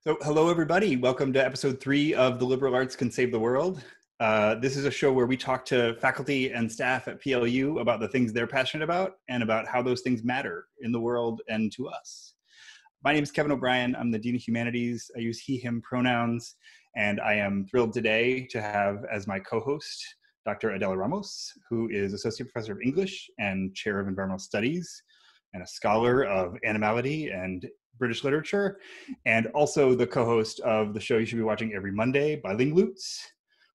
So hello, everybody. Welcome to episode 3 of The Liberal Arts Can Save the World. This is a show where we talk to faculty and staff at PLU about the things they're passionate about and about how those things matter in the world and to us. My name is Kevin O'Brien. I'm the Dean of Humanities. I use he, him pronouns, and I am thrilled today to have as my co-host Dr. Adela Ramos, who is Associate Professor of English and Chair of Environmental Studies and a scholar of animality and British literature, and also the co-host of the show you should be watching every Monday, Bilinglutes,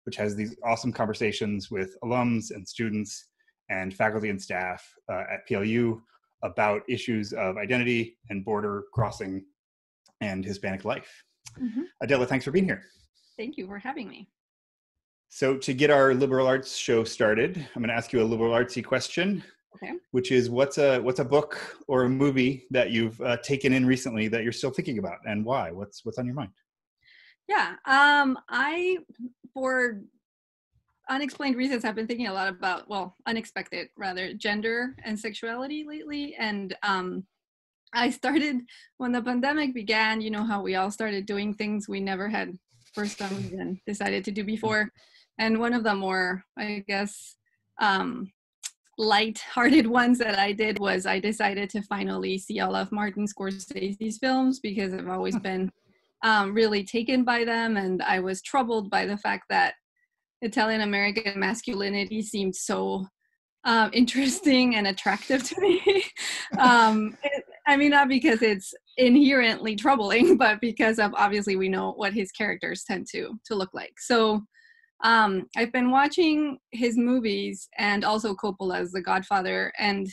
which has these awesome conversations with alums and students and faculty and staff at PLU about issues of identity and border crossing and Hispanic life. Mm-hmm. Adela, thanks for being here. Thank you for having me. So to get our liberal arts show started, I'm going to ask you a liberal artsy question. Okay. Which is what's a book or a movie that you've taken in recently that you're still thinking about, and why? What's on your mind? Yeah, I, for unexplained reasons, have been thinking a lot about, unexpected rather, gender and sexuality lately. And I started, when the pandemic began, you know how we all started doing things we never had for some reason decided to do before. And one of the more, I guess, light-hearted ones that I did was I decided to finally see all of Martin Scorsese's films because I've always been really taken by them, and I was troubled by the fact that Italian American masculinity seemed so interesting and attractive to me. Not because it's inherently troubling, but because of obviously we know what his characters tend to look like. So I've been watching his movies and also Coppola's The Godfather, and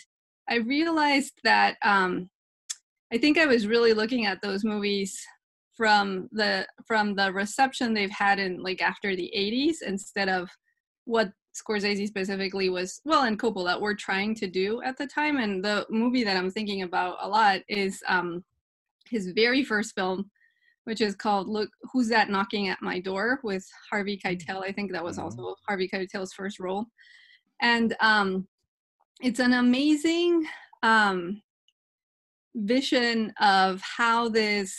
I realized that I think I was really looking at those movies from the reception they've had in like after the 80s instead of what Scorsese specifically was, and Coppola were trying to do at the time. And the movie that I'm thinking about a lot is his very first film, which is called Look Who's That Knocking at My Door, with Harvey Keitel. I think that was also Harvey Keitel's first role. And it's an amazing vision of how this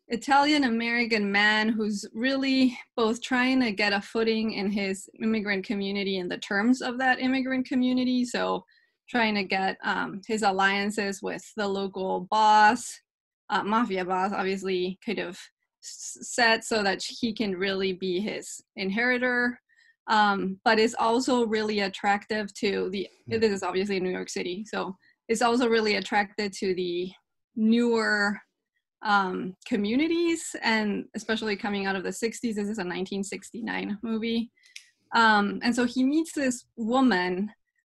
Italian-American man who's really both trying to get a footing in his immigrant community in the terms of that immigrant community, so trying to get his alliances with the local boss, mafia boss, obviously kind of set so that he can really be his inheritor, but is also really attractive to this is obviously in New York City, so it's also really attracted to the newer communities, and especially coming out of the 60s. This is a 1969 movie. And so he meets this woman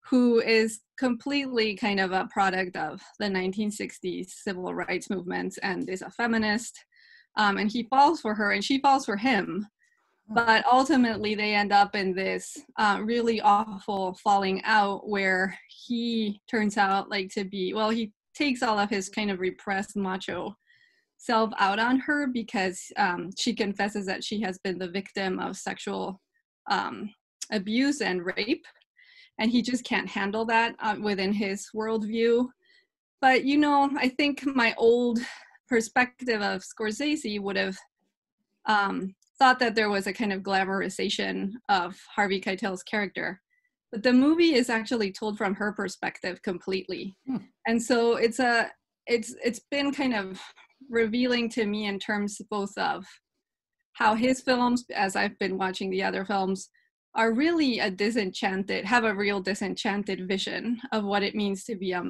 who is completely kind of a product of the 1960s civil rights movement and is a feminist. And he falls for her and she falls for him. But ultimately they end up in this really awful falling out where he turns out like to be, he takes all of his kind of repressed macho self out on her because she confesses that she has been the victim of sexual abuse and rape. And he just can't handle that within his worldview. But, I think my old perspective of Scorsese would have thought that there was a kind of glamorization of Harvey Keitel's character. But the movie is actually told from her perspective completely. And so it's been kind of revealing to me in terms both of how his films, as I've been watching the other films, are really have a real disenchanted vision of what it means to be a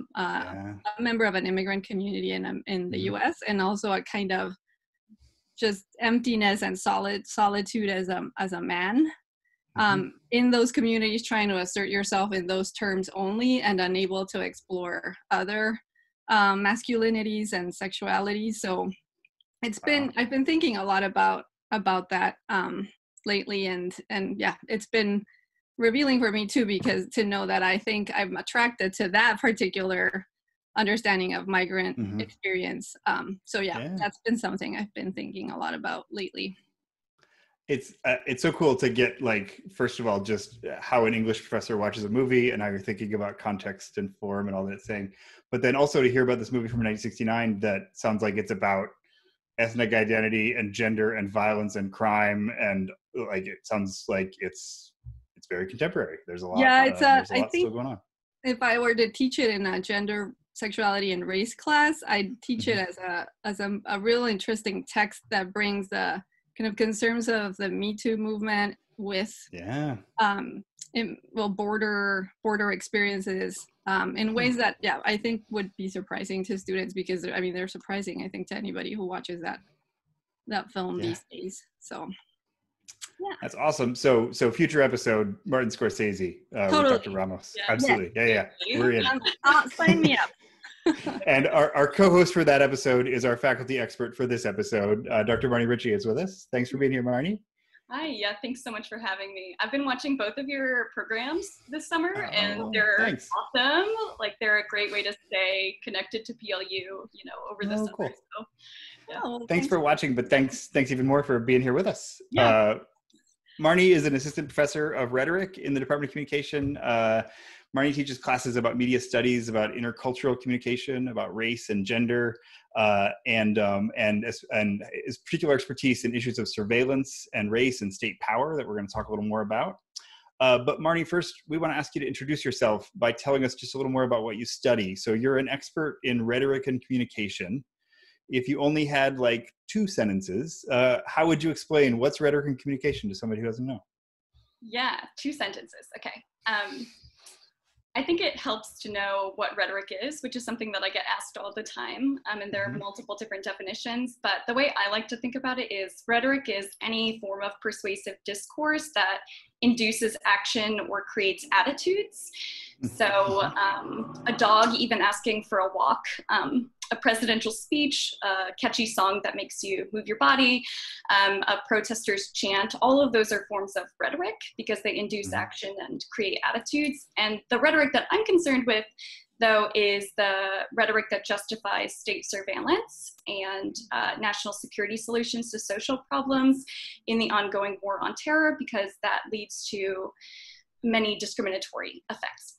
member of an immigrant community in the US, and also a kind of just emptiness and solitude as a man in those communities, trying to assert yourself in those terms only and unable to explore other masculinities and sexualities. So I've been thinking a lot about that lately, and it's been revealing for me too, because to know that I think I'm attracted to that particular understanding of migrant experience. That's been something I've been thinking a lot about lately. It's so cool to get, like, first of all, just how an English professor watches a movie and how you're thinking about context and form and all that it's saying, but then also to hear about this movie from 1969 that sounds like it's about ethnic identity and gender and violence and crime, and like it sounds like it's very contemporary. There's a lot. Yeah, There's a I lot think still going on. if I were to teach it in a gender, sexuality, and race class, I'd teach it as a real interesting text that brings the kind of concerns of the Me Too movement with border experiences in ways that I think would be surprising to students, because I mean they're surprising, I think, to anybody who watches that film these days. So yeah, that's awesome. So future episode, Martin Scorsese totally. with Dr. Ramos. Absolutely. Yeah. We're in. Sign me up. And our co-host for that episode is our faculty expert for this episode. Dr. Marnie Ritchie is with us. Thanks for being here, Marnie. Hi, yeah, thanks so much for having me. I've been watching both of your programs this summer, and they're awesome. Like, they're a great way to stay connected to PLU, over the summer. Cool. So, yeah. Thanks for watching, but thanks even more for being here with us. Yeah. Marnie is an assistant professor of rhetoric in the Department of Communication. Marnie teaches classes about media studies, about intercultural communication, about race and gender, and his particular expertise in issues of surveillance and race and state power that we're going to talk a little more about. But Marnie, first, we want to ask you to introduce yourself by telling us just a little more about what you study. So you're an expert in rhetoric and communication. If you only had like 2 sentences, how would you explain what's rhetoric and communication to somebody who doesn't know? Yeah, 2 sentences. Okay. I think it helps to know what rhetoric is, which is something that I get asked all the time. And there are multiple different definitions, but the way I like to think about it is rhetoric is any form of persuasive discourse that induces action or creates attitudes. So a dog even asking for a walk, a presidential speech, a catchy song that makes you move your body, a protester's chant, all of those are forms of rhetoric because they induce action and create attitudes. And the rhetoric that I'm concerned with, though, is the rhetoric that justifies state surveillance and national security solutions to social problems in the ongoing war on terror, because that leads to many discriminatory effects.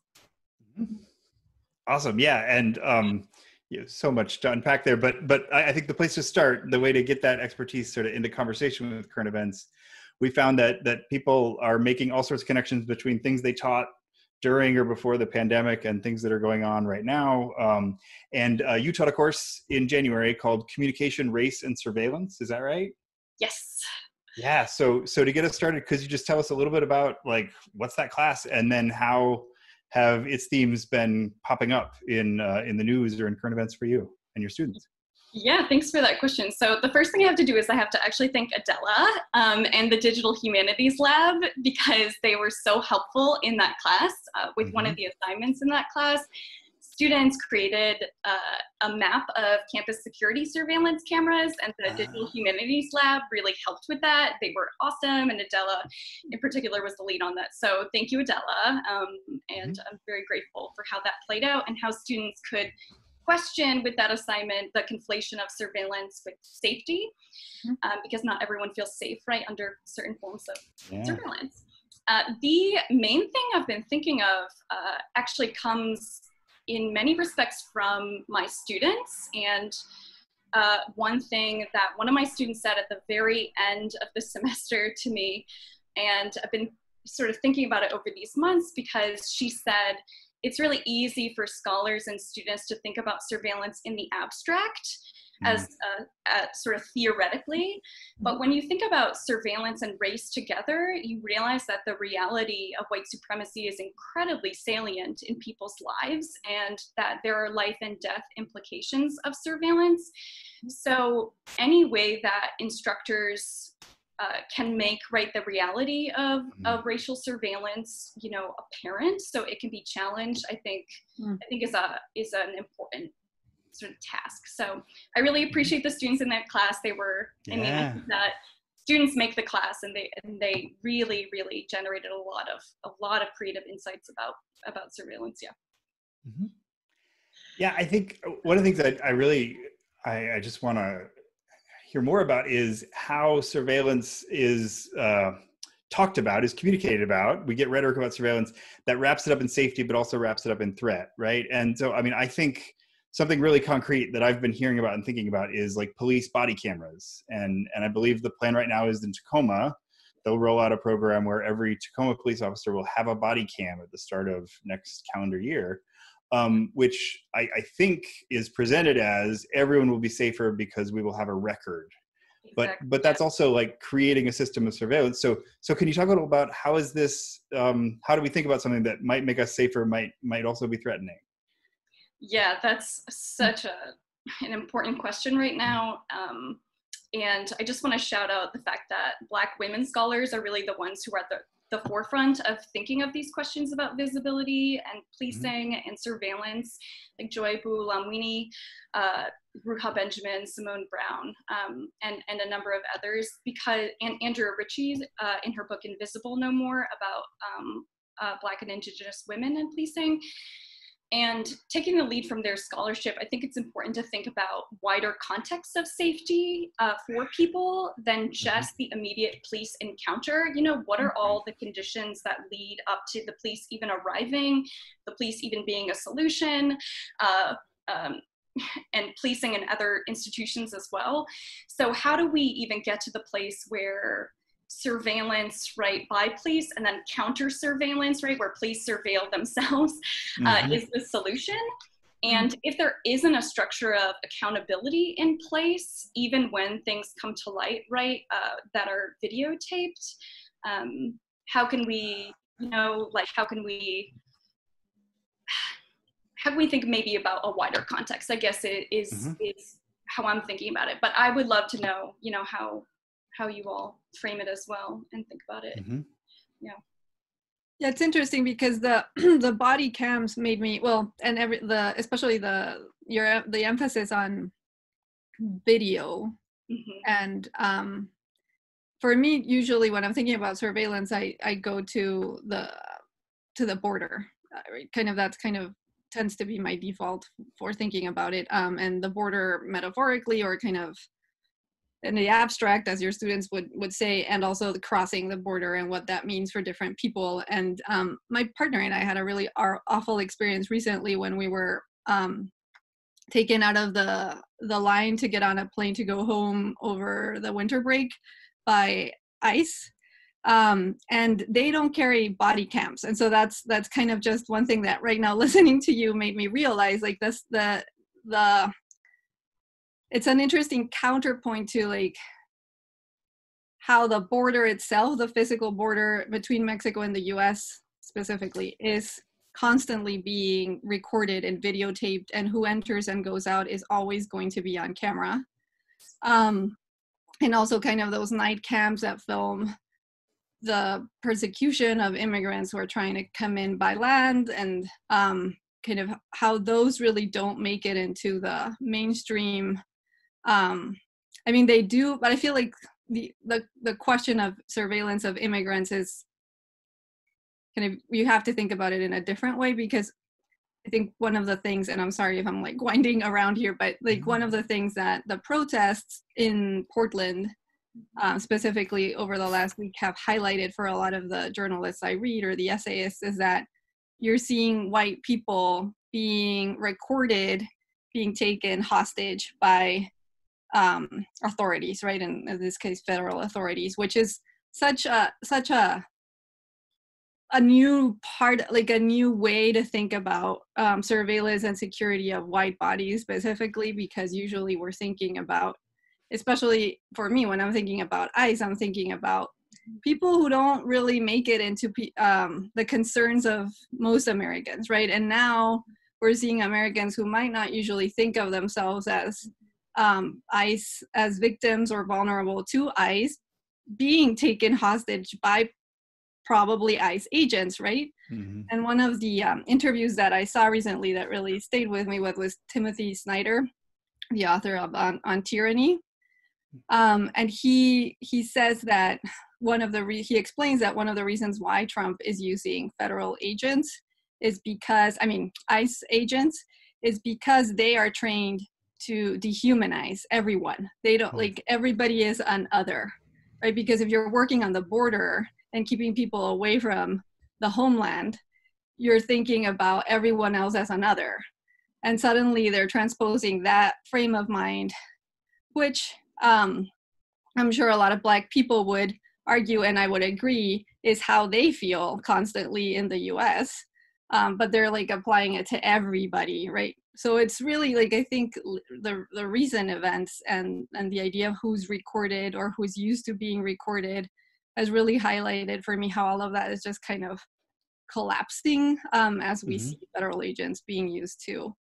Awesome. Yeah. And so much to unpack there, but I think the place to start, the way to get that expertise sort of into conversation with current events, we found that people are making all sorts of connections between things they taught during or before the pandemic and things that are going on right now. And you taught a course in January called Communication, Race, and Surveillance. Is that right? Yes. Yeah. So to get us started, could you just tell us a little bit about like what's that class, and then how have its themes been popping up in the news or in current events for you and your students? Yeah, thanks for that question. So the first thing I have to do is I have to actually thank Adela and the Digital Humanities Lab, because they were so helpful in that class. With one of the assignments in that class, students created a map of campus security surveillance cameras, and the Digital Humanities Lab really helped with that. They were awesome, and Adela in particular was the lead on that. So thank you, Adela, and I'm very grateful for how that played out and how students could question with that assignment the conflation of surveillance with safety, because not everyone feels safe, right, under certain forms of surveillance. The main thing I've been thinking of actually comes in many respects from my students, and one thing that one of my students said at the very end of the semester to me, and I've been sort of thinking about it over these months, because she said, it's really easy for scholars and students to think about surveillance in the abstract as sort of theoretically. But when you think about surveillance and race together, you realize that the reality of white supremacy is incredibly salient in people's lives, and that there are life and death implications of surveillance. So any way that instructors can make the reality of racial surveillance, apparent, so it can be challenged, I think is an important sort of task. So I really appreciate the students in that class. They were, I mean, I think that students make the class, and they really, really generated a lot of creative insights about surveillance. Yeah, I think one of the things that I just want to hear more about is how surveillance is talked about, is communicated about. We get rhetoric about surveillance that wraps it up in safety, but also wraps it up in threat, right? And so, I mean, I think something really concrete that I've been hearing about and thinking about is like police body cameras. And I believe the plan right now is in Tacoma, they'll roll out a program where every Tacoma police officer will have a body cam at the start of next calendar year, which I think is presented as everyone will be safer because we will have a record. Exactly. But that's also like creating a system of surveillance. So can you talk a little about how is this, how do we think about something that might make us safer, might also be threatening? Yeah, that's such an important question right now. And I just want to shout out the fact that Black women scholars are really the ones who are at the forefront of thinking of these questions about visibility and policing and surveillance, like Joy Buolamwini, Ruha Benjamin, Simone Brown, and a number of others, and Andrea Ritchie in her book Invisible No More about Black and Indigenous women in policing. And taking the lead from their scholarship, I think it's important to think about wider contexts of safety for people than just the immediate police encounter. You know, what are all the conditions that lead up to the police even arriving, the police even being a solution, and policing and other institutions as well. So how do we even get to the place where surveillance, right, by police and then counter surveillance, right, where police surveil themselves is the solution? And if there isn't a structure of accountability in place, even when things come to light, right, that are videotaped, how can we, you know, like how can we think maybe about a wider context, I guess is how I'm thinking about it. But I would love to know, you know, how you all frame it as well and think about it. Yeah, it's interesting because the the body cams made me, well, and especially the emphasis on video. And for me, usually when I'm thinking about surveillance, I go to the border. That's kind of tends to be my default for thinking about it, and the border metaphorically or kind of in the abstract, as your students would say, and also the crossing the border and what that means for different people. And my partner and I had a really awful experience recently when we were taken out of the line to get on a plane to go home over the winter break by ICE. And they don't carry body cams. And so that's kind of just one thing that right now listening to you made me realize, like this, it's an interesting counterpoint to like how the border itself, the physical border between Mexico and the US specifically, is constantly being recorded and videotaped, and who enters and goes out is always going to be on camera. And also kind of those night cams that film the persecution of immigrants who are trying to come in by land, and kind of how those really don't make it into the mainstream. I mean, they do, but I feel like the question of surveillance of immigrants is kind of, you have to think about it in a different way, because I think one of the things, and I'm sorry if I'm like winding around here, but like one of the things that the protests in Portland, specifically over the last week, have highlighted for a lot of the journalists I read or the essayists is that you're seeing white people being recorded, being taken hostage by authorities, right? In this case, federal authorities, which is such a new part, like a new way to think about surveillance and security of white bodies specifically, because usually we're thinking about, especially for me, when I'm thinking about ICE, I'm thinking about people who don't really make it into the concerns of most Americans, right? And now we're seeing Americans who might not usually think of themselves as ICE, as victims or vulnerable to ICE, being taken hostage by probably ICE agents, right? And one of the interviews that I saw recently that really stayed with me was Timothy Snyder, the author of On Tyranny. And he says that he explains that one of the reasons why Trump is using federal agents is because, ICE agents, is because they are trained to dehumanize everyone. They don't, like, everybody is an other, right? Because if you're working on the border and keeping people away from the homeland, you're thinking about everyone else as another. And suddenly they're transposing that frame of mind, which I'm sure a lot of Black people would argue, and I would agree, is how they feel constantly in the US. But they're like applying it to everybody, right? So it's really like, I think the recent events and the idea of who's recorded or who's used to being recorded has really highlighted for me how all of that is just kind of collapsing as we see federal agents being used to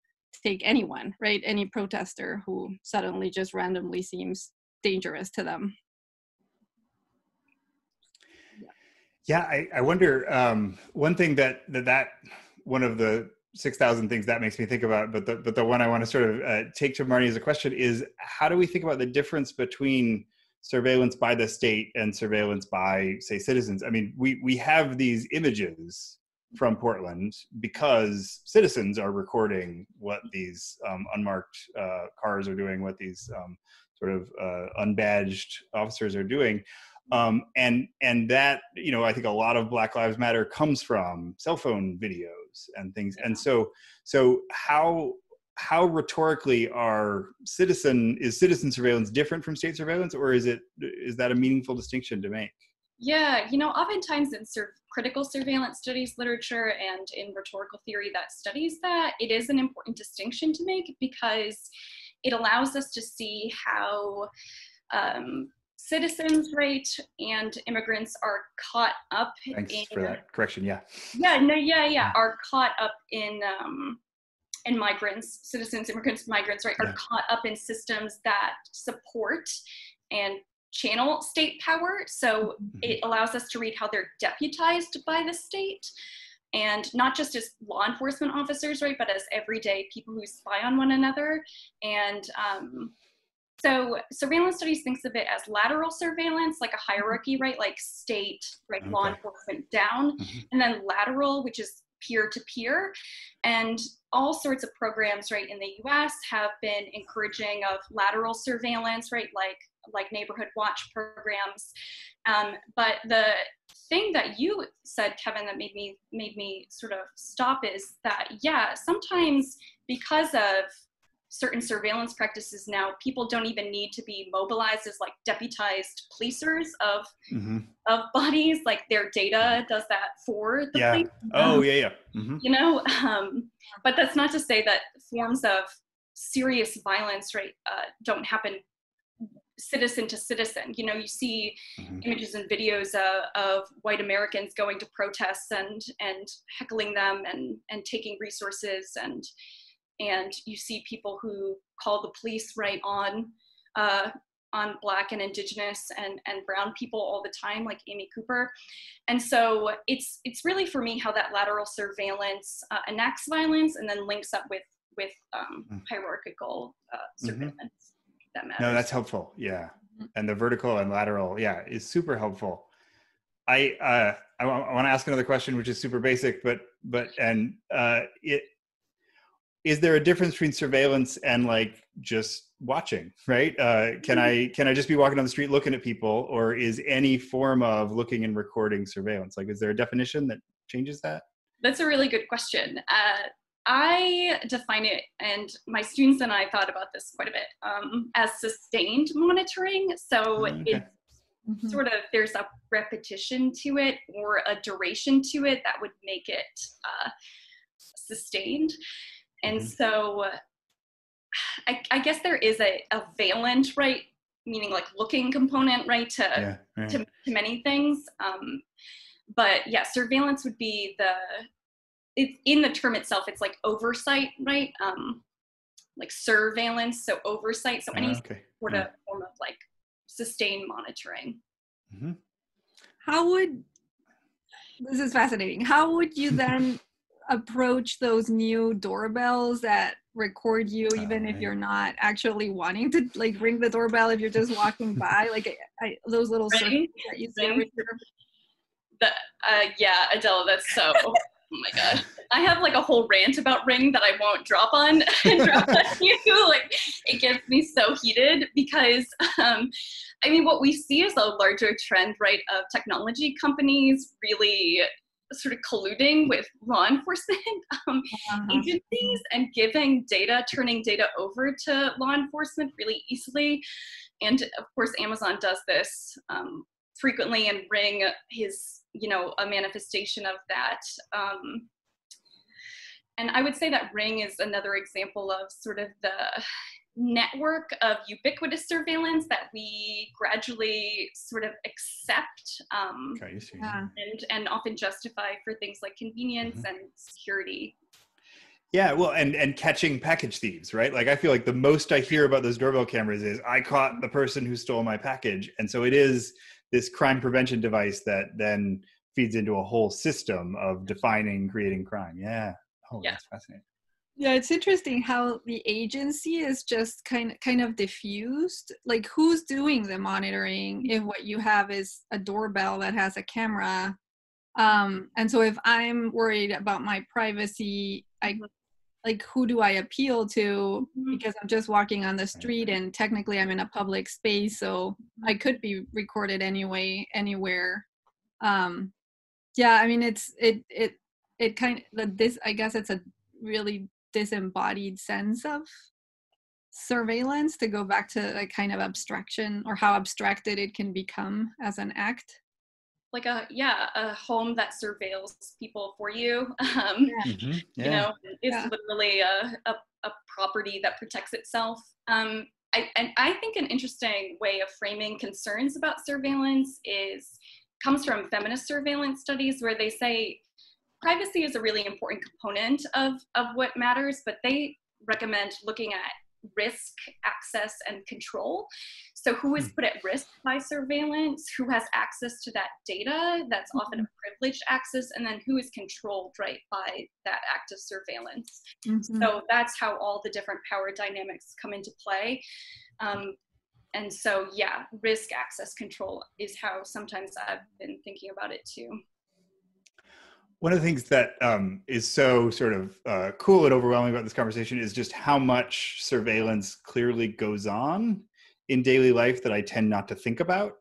take anyone, right? Any protester who suddenly just randomly seems dangerous to them. Yeah, I wonder, one thing that one of the 6,000 things that makes me think about, but the one I want to sort of take to Marnie as a question is, how do we think about the difference between surveillance by the state and surveillance by, say, citizens? I mean, we have these images from Portland because citizens are recording what these unmarked cars are doing, what these sort of unbadged officers are doing. And that, you know, I think a lot of Black Lives Matter comes from cell phone videos and things. And so how rhetorically is citizen surveillance different from state surveillance, or is that a meaningful distinction to make? Yeah, you know, oftentimes in critical surveillance studies literature and in rhetorical theory that studies that, it is an important distinction to make because it allows us to see how citizens, right, and immigrants are caught up Thanks for that correction. Yeah. Are caught up in migrants, citizens, immigrants, migrants, right, are caught up in systems that support and channel state power. So it allows us to read how they're deputized by the state, and not just as law enforcement officers, right, but as everyday people who spy on one another. And so surveillance studies thinks of it as lateral surveillance, like a hierarchy, right, like state, right, law enforcement down, and then lateral, which is peer-to-peer. And all sorts of programs, right, in the US have been encouraging of lateral surveillance, right, like neighborhood watch programs. But the thing that you said, Kevin, that made me sort of stop is that, yeah, sometimes because of certain surveillance practices now, people don't even need to be mobilized as like deputized policers of bodies. Like their data does that for the police. You know, but that's not to say that forms of serious violence, right, don't happen citizen to citizen. You know, you see images and videos of white Americans going to protests and heckling them and taking resources, and you see people who call the police, right, on Black and Indigenous and brown people all the time, like Amy Cooper. And so it's really, for me, how that lateral surveillance enacts violence and then links up with hierarchical surveillance. That matters. No, that's helpful. Yeah. And the vertical and lateral, is super helpful. I want to ask another question, which is super basic, is there a difference between surveillance and like just watching, right? Can I just be walking down the street looking at people, or is any form of looking and recording surveillance? Like, is there a definition that changes that? That's a really good question. I define it, and my students and I thought about this quite a bit, as sustained monitoring. So it's sort of, there's a repetition to it or a duration to it that would make it sustained. And so I guess there is a valent, right, meaning like looking component, right, to many things. But yeah, surveillance would be in the term itself, it's like oversight, right? Like surveillance, so oversight. So any sort of form of like sustained monitoring. This is fascinating. How would you then approach those new doorbells that record you, even if you're not actually wanting to like ring the doorbell, if you're just walking by, like those little circles that you see? Yeah, Adela, that's so... Oh my God. I have like a whole rant about Ring that I won't drop on you. Like, it gets me so heated because, I mean, what we see is a larger trend, right, of technology companies really sort of colluding with law enforcement agencies and giving data, turning data over to law enforcement really easily. And of course, Amazon does this frequently, and Ring is, a manifestation of that. And I would say that Ring is another example of sort of the network of ubiquitous surveillance that we gradually sort of accept and often justify for things like convenience and security. Yeah, well, and catching package thieves, right? Like, I feel like the most I hear about those doorbell cameras is, I caught the person who stole my package. And so it is this crime prevention device that then feeds into a whole system of defining, creating crime. Yeah. Oh, yeah. That's fascinating. Yeah, it's interesting how the agency is just kind of diffused. Like, who's doing the monitoring if what you have is a doorbell that has a camera? And so if I'm worried about my privacy, who do I appeal to? Because I'm just walking on the street, and technically I'm in a public space, so I could be recorded anyway, anywhere. Yeah, I mean, it kind of, this, I guess it's a really disembodied sense of surveillance, to go back to a kind of abstraction, or how abstracted it can become as an act. Like a home that surveils people for you, is literally a property that protects itself. I think an interesting way of framing concerns about surveillance comes from feminist surveillance studies, where they say privacy is a really important component of what matters, but they recommend looking at risk, access, and control. So who is put at risk by surveillance, who has access to that data, that's often a privileged access, and then who is controlled, right, by that act of surveillance. So that's how all the different power dynamics come into play. And so, yeah, risk, access, control is how sometimes I've been thinking about it too. One of the things that is so sort of cool and overwhelming about this conversation is just how much surveillance clearly goes on in daily life that I tend not to think about.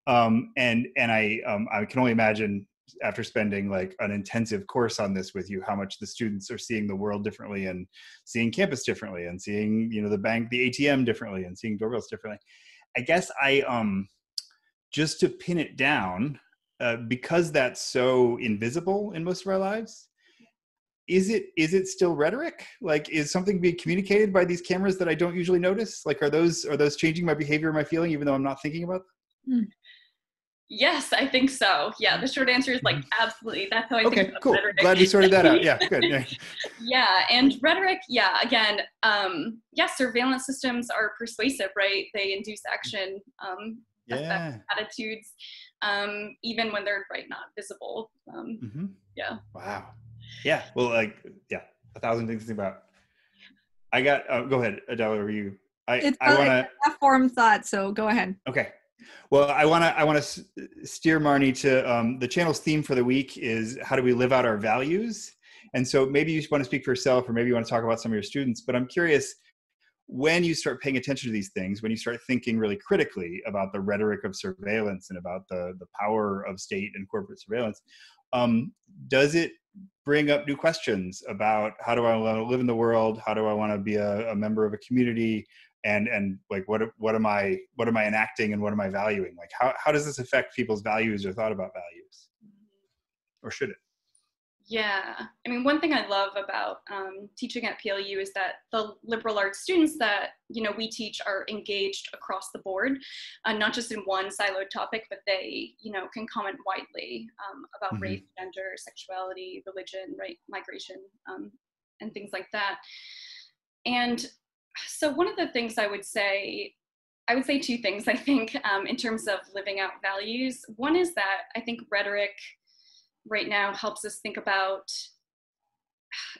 And I can only imagine, after spending like an intensive course on this with you, how much the students are seeing the world differently, and seeing campus differently, and seeing, the bank, the ATM differently, and seeing doorbells differently. I guess just to pin it down, because that's so invisible in most of our lives, is it still rhetoric? Like, is something being communicated by these cameras that I don't usually notice? Like, are those changing my behavior or my feeling, even though I'm not thinking about them? Yes, I think so. Yeah, the short answer is absolutely. That's how I think about rhetoric. Glad we sorted that out. Yeah, good. Yeah. Yeah, and rhetoric, again, surveillance systems are persuasive, right? They induce action, affect attitudes, even when they're not visible. Yeah. Wow. Yeah. Well, 1,000 things to think about. I got. Go ahead, Adela. Are you? I want to. A form thought. So go ahead. Okay. Well, I want to steer Marnie to the channel's theme for the week is, how do we live out our values? And so maybe you want to speak for yourself, or maybe you want to talk about some of your students. But I'm curious, when you start paying attention to these things, when you start thinking really critically about the rhetoric of surveillance and about the power of state and corporate surveillance, does it bring up new questions about, how do I want to live in the world? How do I want to be a member of a community? And like, what am I enacting, and what am I valuing? Like, how does this affect people's values or thought about values? Or should it? Yeah, I mean, one thing I love about teaching at PLU is that the liberal arts students that, we teach are engaged across the board, not just in one siloed topic, but they, can comment widely about race, gender, sexuality, religion, right, migration, and things like that. And so one of the things I would say two things, I think, in terms of living out values. One is that I think rhetoric right now helps us think about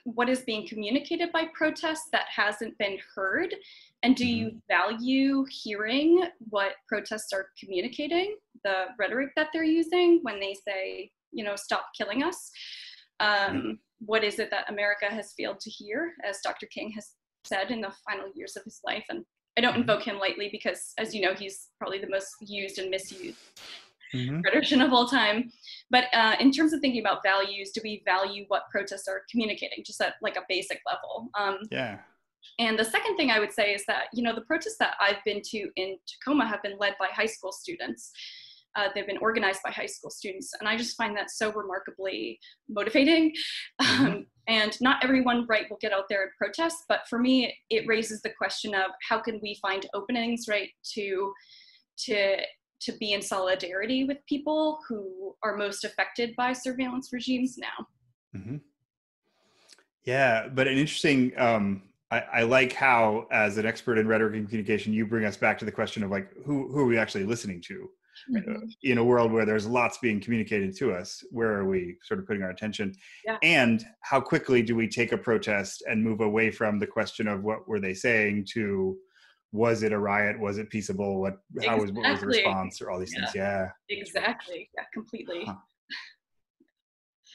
what is being communicated by protests that hasn't been heard, and do you value hearing what protests are communicating, the rhetoric that they're using when they say, stop killing us? What is it that America has failed to hear, as Dr. King has said in the final years of his life? And I don't invoke him lightly, because, as you know, he's probably the most used and misused rhetorician of all time. But in terms of thinking about values, do we value what protests are communicating, just at like a basic level? Yeah. And the second thing I would say is that, the protests that I've been to in Tacoma have been led by high school students. They've been organized by high school students. And I just find that so remarkably motivating. And not everyone, right, will get out there and protest. But for me, it raises the question of how can we find openings, right, to be in solidarity with people who are most affected by surveillance regimes now. Yeah, but an interesting, I like how, as an expert in rhetoric and communication, you bring us back to the question of like, who are we actually listening to? In a world where there's lots being communicated to us, where are we sort of putting our attention? Yeah. And how quickly do we take a protest and move away from the question of what were they saying to, was it a riot? Was it peaceable? What was the response, or all these things? Yeah. Exactly. Yeah, completely.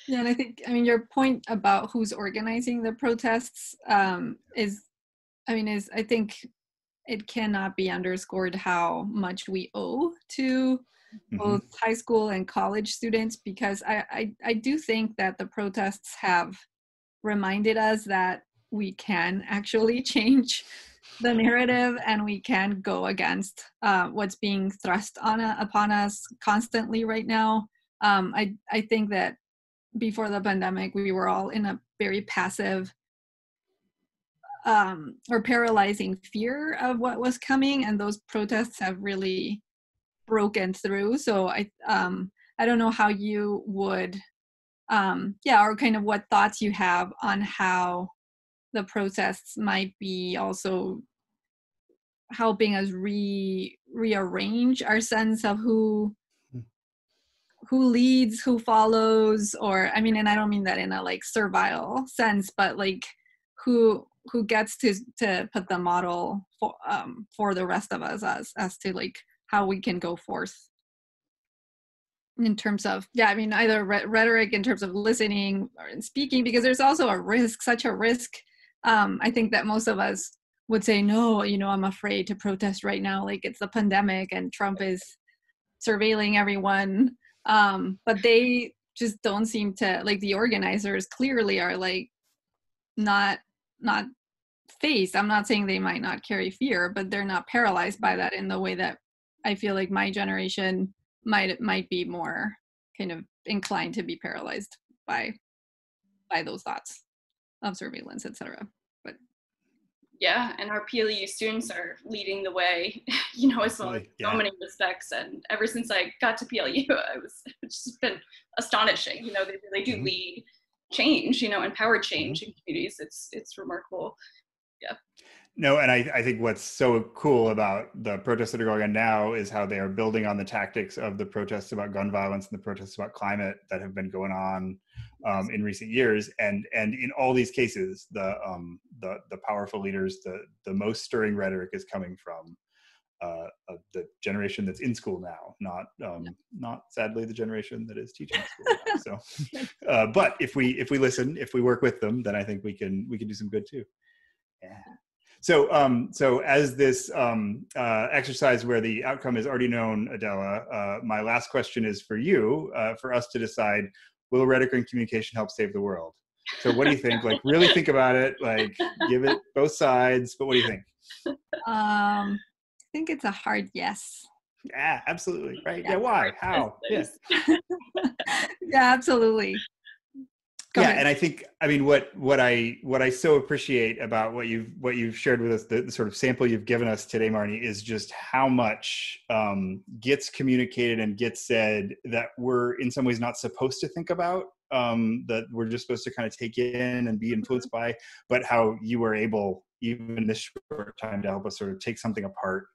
Yeah, and I think, your point about who's organizing the protests is I think it cannot be underscored how much we owe to both high school and college students, because I do think that the protests have reminded us that we can actually change the narrative and we can go against what's being thrust upon us constantly right now. I think that before the pandemic, we were all in a very passive or paralyzing fear of what was coming, and those protests have really broken through. So I don't know how you would, or kind of what thoughts you have on how the protests might be also helping us rearrange our sense of who leads, who follows, or and I don't mean that in a like servile sense, but like who gets to put the model for the rest of us as to like how we can go forth in terms of either rhetoric in terms of listening or speaking, because there's also such a risk. I think that most of us would say, no, I'm afraid to protest right now, like it's the pandemic and Trump is surveilling everyone. But they just don't seem to, like, the organizers clearly are like not faced. I'm not saying they might not carry fear, but they're not paralyzed by that in the way that I feel like my generation might be more kind of inclined to be paralyzed by those thoughts of surveillance, etc. But yeah, and our PLU students are leading the way, as well in so many respects. And ever since I got to PLU, it's just been astonishing. They really do lead change, empower change in communities. It's remarkable. Yeah. No, and I think what's so cool about the protests that are going on now is how they are building on the tactics of the protests about gun violence and the protests about climate that have been going on in recent years. And in all these cases, the powerful leaders, the most stirring rhetoric is coming from the generation that's in school now, not sadly the generation that is teaching school now. So, but if we listen, if we work with them, then I think we can do some good too. Yeah. So as this exercise where the outcome is already known, Adela, my last question is for you, for us to decide, will rhetoric and communication help save the world? So what do you think? Like, really think about it, like give it both sides, but what do you think? I think it's a hard yes. Yeah, absolutely. Right. Yeah. Why? How? Yes. Yeah, absolutely. Yeah, and I think, what I so appreciate about what you've shared with us, the sort of sample you've given us today, Marnie, is just how much gets communicated and gets said that we're in some ways not supposed to think about, that we're just supposed to kind of take in and be influenced by, but how you were able, even in this short time, to help us sort of take something apart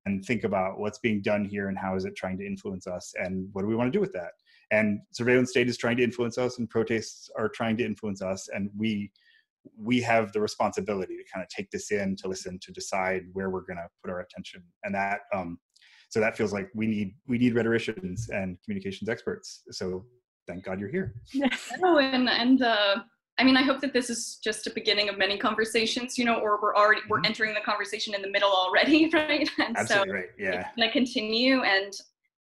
and think about what's being done here and how is it trying to influence us and what do we want to do with that. And surveillance state is trying to influence us, and protests are trying to influence us, and we have the responsibility to kind of take this in, to listen, to decide where we're going to put our attention. And that so that feels like we need rhetoricians and communications experts. So thank God you're here. Oh, and I hope that this is just a beginning of many conversations, or we're entering the conversation in the middle already, right? And absolutely right. Yeah. it's going to continue, and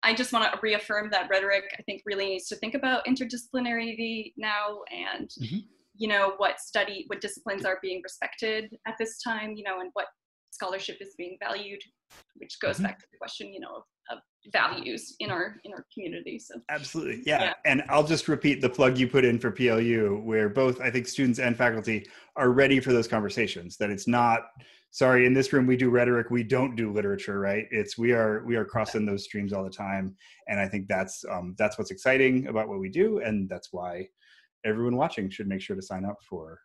I just want to reaffirm that Rhetoric, I think, really needs to think about interdisciplinarity now, and you know, what disciplines are being respected at this time, you know, and what scholarship is being valued, which goes back to the question, you know, of values in our community. So absolutely, yeah. And I'll just repeat the plug you put in for PLU, where both, I think, students and faculty are ready for those conversations. That it's not, sorry, in this room we do rhetoric, we don't do literature, right? It's we are crossing those streams all the time, and I think that's what's exciting about what we do, and that's why everyone watching should make sure to sign up for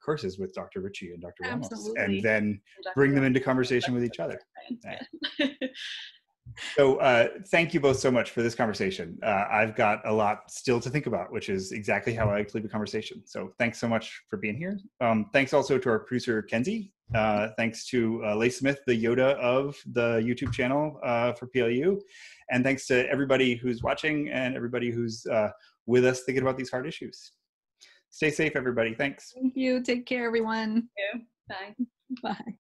courses with Dr. Ritchie and Dr. Ramos, and then bring them into conversation with each other. So thank you both so much for this conversation. I've got a lot still to think about, which is exactly how I like to leave a conversation. So thanks so much for being here. Thanks also to our producer, Kenzie. Thanks to Leigh Smith, the Yoda of the YouTube channel for PLU. And thanks to everybody who's watching and everybody who's with us thinking about these hard issues. Stay safe, everybody. Thanks. Thank you. Take care, everyone. Thank you. Bye. Bye.